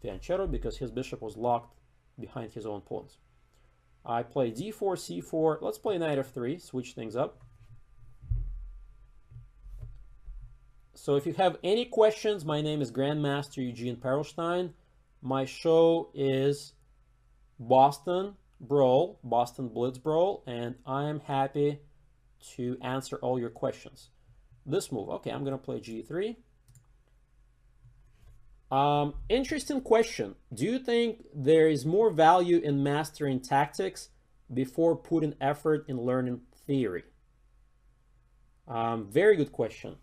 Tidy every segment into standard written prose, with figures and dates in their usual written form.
fianchetto because his bishop was locked behind his own pawns. I play d4, c4. Let's play knight f3, switch things up. So if you have any questions, my name is Grandmaster Eugene Perelshteyn. My show is Boston Brawl, Boston Blitz Brawl, and I am happy to answer all your questions. This move, okay, I'm gonna play g3. Interesting question. Do you think there is more value in mastering tactics before putting effort in learning theory? Very good question.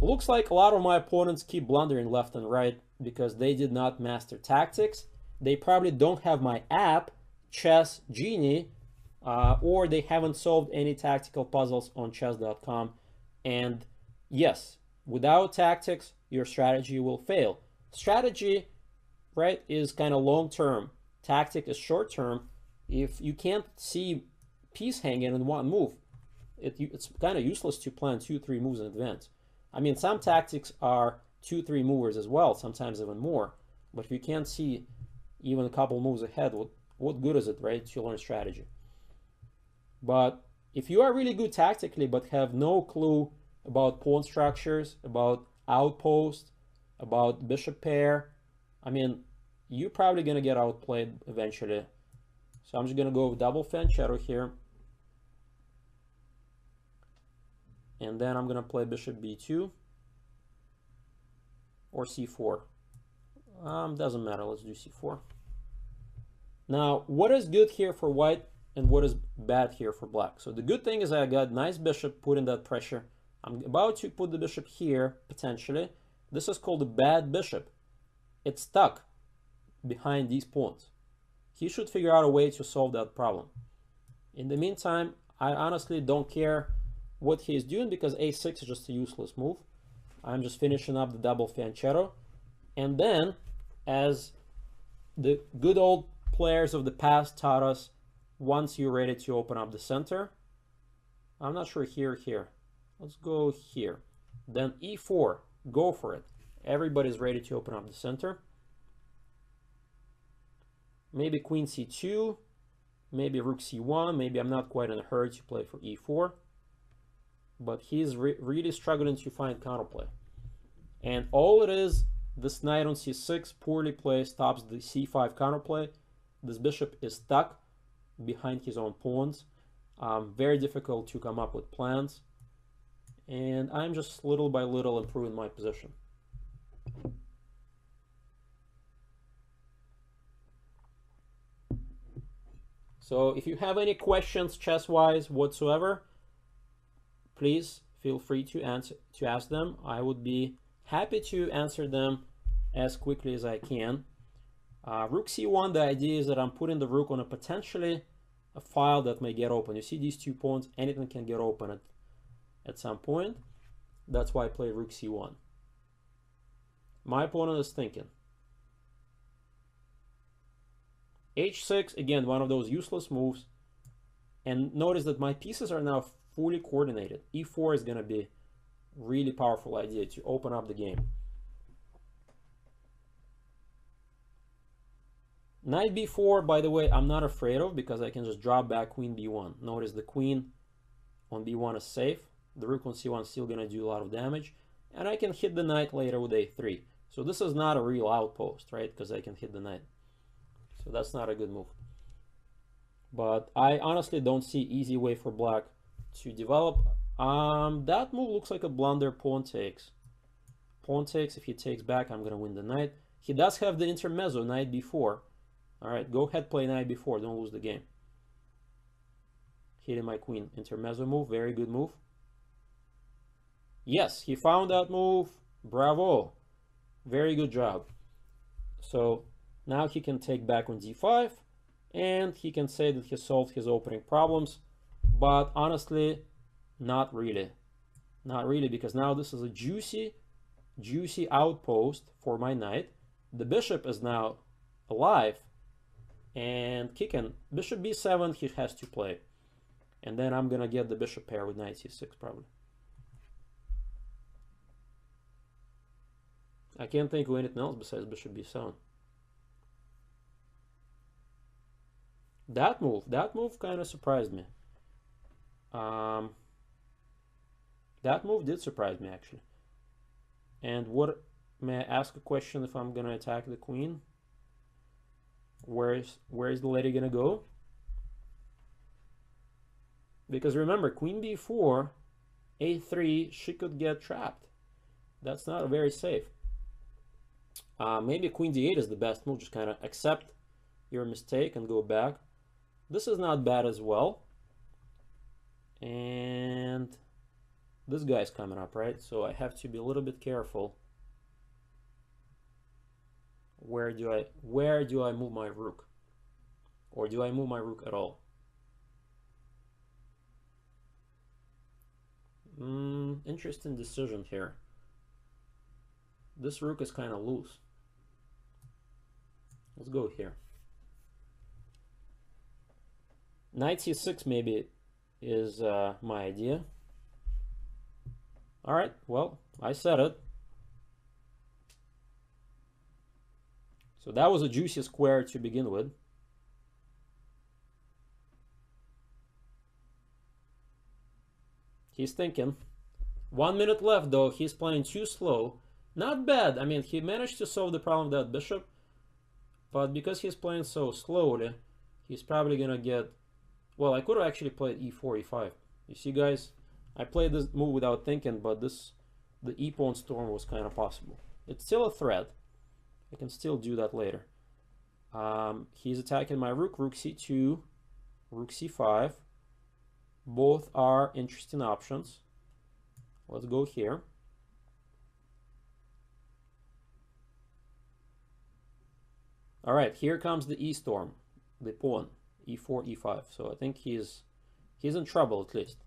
It looks like a lot of my opponents keep blundering left and right because they did not master tactics. They probably don't have my app, Chess Genie, or they haven't solved any tactical puzzles on chess.com. And yes, without tactics, your strategy will fail. Strategy, right, is kind of long-term. Tactic is short-term. If you can't see piece hanging in one move, it's kind of useless to plan 2-3 moves in advance. I mean, some tactics are 2-3 movers as well, sometimes even more. But if you can't see even a couple moves ahead, what good is it, right, to learn strategy? But if you are really good tactically but have no clue about pawn structures, about outposts, about bishop pair, I mean, you're probably going to get outplayed eventually. So I'm just going to go with double fianchetto here. And then I'm going to play bishop b2 or c4. Doesn't matter, let's do c4. Now, what is good here for white and what is bad here for black? So the good thing is I got nice bishop putting that pressure. I'm about to put the bishop here, potentially. This is called a bad bishop. It's stuck behind these pawns. He should figure out a way to solve that problem. In the meantime, I honestly don't care what he's doing because a6 is just a useless move. I'm just finishing up the double fianchetto. And then, as the good old players of the past taught us, once you're ready to open up the center, I'm not sure here. Let's go here. Then e4, go for it. Everybody's ready to open up the center. Maybe queen c2, maybe rook c1, maybe I'm not quite in a hurry to play for e4. But he's really struggling to find counterplay. And all it is, this knight on c6, poorly played, stops the c5 counterplay. This bishop is stuck behind his own pawns. Very difficult to come up with plans. And I'm just little by little improving my position. So if you have any questions chess-wise whatsoever, please feel free to ask them. I would be happy to answer them as quickly as I can. Rook c1, the idea is that I'm putting the rook on a potentially a file that may get open. You see these two pawns, anything can get open at some point. That's why I play rook c1. My opponent is thinking. h6, again, one of those useless moves. And notice that my pieces are now fully coordinated. e4 is going to be really powerful idea to open up the game. Knight b4, by the way, I'm not afraid of because I can just drop back queen b1. Notice the queen on b1 is safe. The rook on c1 is still going to do a lot of damage. And I can hit the knight later with a3. So this is not a real outpost, right? Because I can hit the knight. So that's not a good move. But I honestly don't see easy way for black to develop. That move looks like a blunder. Pawn takes. Pawn takes. If he takes back, I'm going to win the knight. He does have the intermezzo, knight b4. All right, go ahead, play knight b4. Don't lose the game. Hitting my queen. Intermezzo move. Very good move. Yes, he found that move. Bravo. Very good job. So now he can take back on d5. And he can say that he solved his opening problems. But honestly, not really. Not really, because now this is a juicy outpost for my knight. The bishop is now alive and kicking. Bishop b7 he has to play. And then I'm going to get the bishop pair with knight c6 probably. I can't think of anything else besides bishop b7. That move kind of surprised me. That move did surprise me, actually. And what, may I ask a question if I'm gonna attack the queen? Where is the lady gonna go? Because remember, queen b4, a3, she could get trapped. That's not very safe. Maybe queen d8 is the best move. Just kind of accept your mistake and go back. This is not bad as well. And this guy's coming up, right? So I have to be a little bit careful. Where do I move my rook? Or do I move my rook at all? Interesting decision here. This rook is kind of loose. Let's go here. Knight c6 maybe is my idea. All right, well, I said it. So that was a juicy square to begin with. He's thinking. 1 minute left, though. He's playing too slow. Not bad. I mean, he managed to solve the problem with that bishop. But because he's playing so slowly, he's probably going to get... Well, I could have actually played e4, e5. You see, guys? I played this move without thinking, but the e-pawn storm was kind of possible. It's still a threat. I can still do that later. He's attacking my rook. Rook c2, rook c5. Both are interesting options. Let's go here. All right, here comes the e-storm, the pawn, e4, e5. So I think he's in trouble at least.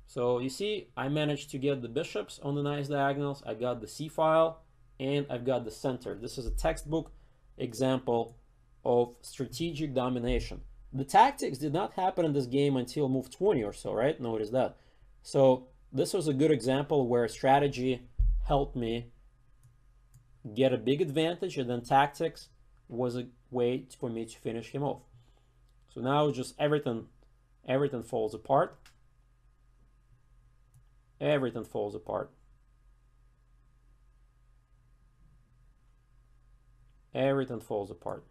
So you see, I managed to get the bishops on the nice diagonals. I got the c-file, and I've got the center. This is a textbook example of strategic domination. The tactics did not happen in this game until move 20 or so, right? Notice that. So this was a good example where strategy helped me get a big advantage, and then tactics was a way for me to finish him off. So now just everything falls apart. Everything falls apart. Everything falls apart.